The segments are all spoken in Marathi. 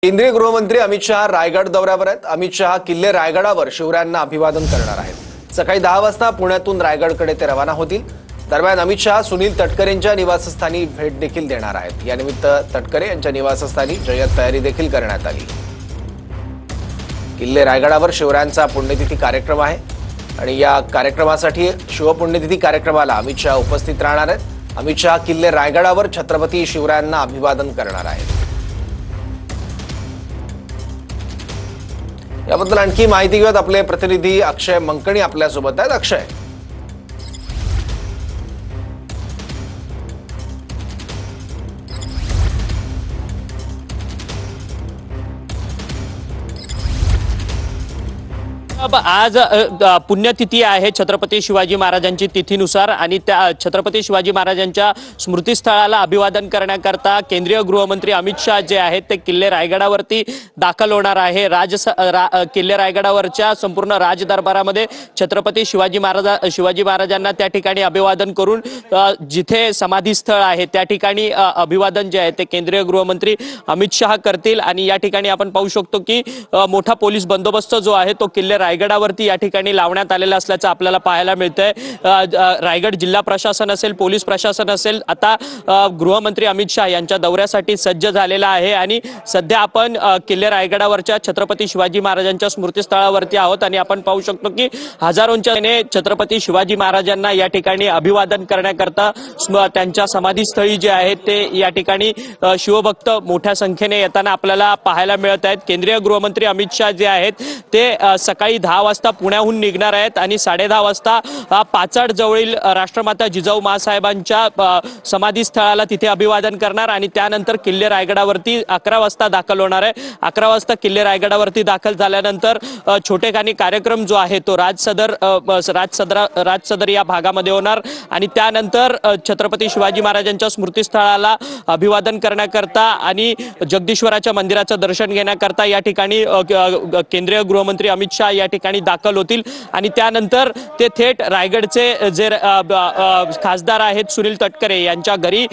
केंद्रीय गृहमंत्री अमित शहा रायगड दौऱ्यावर आहेत। अमित शहा किल्ले रायगडावर शिवरायांना अभिवादन करणार आहेत। सकाळी 10 वाजता पुण्यातून रायगडकडे ते रवाना होतील। दरम्यान अमित शहा सुनील तटकरेंच्या निवासस्थानी भेट देखील देणार आहेत। या निमित्त तटकरे यांच्या निवासस्थानी जय्यत तयारी देखील करण्यात आली। किल्ले रायगडावर शिवरायांचा पुण्यतिथी कार्यक्रम आहे आणि या कार्यक्रमासाठी शिवपुण्यतिथी कार्यक्रमाला अमित शहा उपस्थित राहणार आहेत। अमित शहा किल्ले रायगडावर छत्रपती शिवरायांना अभिवादन करणार आहेत। याबद्दल आणखी माहिती घेऊयात। आपले प्रतिनिधी अक्षय मंकणी आपल्यासोबत आहेत। अक्षय, आज पुण्यतिथी आहे छत्रपती शिवाजी महाराजांची तिथीनुसार आणि त्या छत्रपती शिवाजी महाराजांच्या स्मृतीस्थळाला अभिवादन करण्याकरता केंद्रीय गृहमंत्री अमित शहा जे आहेत ते किल्ले रायगडावरती दाखल होणार आहे। किल्ले रायगडावरच्या संपूर्ण राजदरबारामध्ये छत्रपती शिवाजी महाराजांना त्या ठिकाणी अभिवादन करून जिथे समाधीस्थळ आहे त्या ठिकाणी अभिवादन जे आहे ते केंद्रीय गृहमंत्री अमित शहा करतील। आणि या ठिकाणी आपण पाहू शकतो की मोठा पोलीस बंदोबस्त जो आहे तो किल्ले रायगडावरती या ठिकाणी लावण्यात आलेला असल्याचं आपल्याला पाहायला मिळतंय। रायगड जिल्हा प्रशासन असेल, पोलीस प्रशासन असेल, आता गृहमंत्री अमित शहा यांच्या दौऱ्यासाठी सज्ज झालेला आहे। आणि सध्या आपण किल्ले रायगडावरच्या छत्रपती शिवाजी महाराजांच्या स्मृतीस्थळावरती आहोत आणि आपण पाहू शकतो की हजारोंच्या छत्रपती शिवाजी महाराजांना या ठिकाणी अभिवादन करण्याकरता त्यांच्या समाधीस्थळी जे आहेत ते या ठिकाणी शिवभक्त मोठ्या संख्येने येताना आपल्याला पाहायला मिळत आहेत। केंद्रीय गृहमंत्री अमित शहा जे आहेत ते सकाळी 10 वाजता पुण्याहून निघणार आहेत आणि 10:30 वाजता पाचाड जवळील राष्ट्रमाता जिजाऊ मासाहेबांच्या समाधीस्थळाला तिथे अभिवादन करणार आणि त्यानंतर किल्ले रायगडावरती 11 वाजता दाखल होणार आहे। 11 वाजता किल्ले रायगडावरती दाखल झाल्यानंतर छोटेखानी कार्यक्रम जो आहे तो राजसदर या भागामध्ये होणार आणि त्यानंतर छत्रपती शिवाजी महाराजांच्या स्मृतीस्थळाला अभिवादन करण्याकरता आणि जगदीश्वराच्या मंदिराचं दर्शन घेण्याकरता या ठिकाणी केंद्रीय गृहमंत्री अमित शहा या ठिकाणी दाखल होतील आणि त्यानंतर ते थेट रायगडचे जे खासदार आहेत सुनील तटकरे यांच्या घरी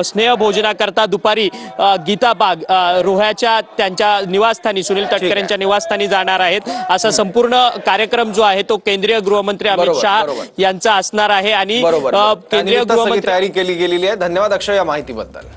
स्नेहभोजनाकरता दुपारी गीताबाग रोह्याच्या त्यांच्या निवासस्थानी सुनील तटकरेंच्या निवासस्थानी जाणार आहेत। असा संपूर्ण कार्यक्रम जो आहे तो केंद्रीय गृहमंत्री अमित शहा यांचा असणार आहे आणि केंद्रीय गृहमंत्री तयारी केली गेलेली आहे। धन्यवाद अक्षय या माहितीबद्दल।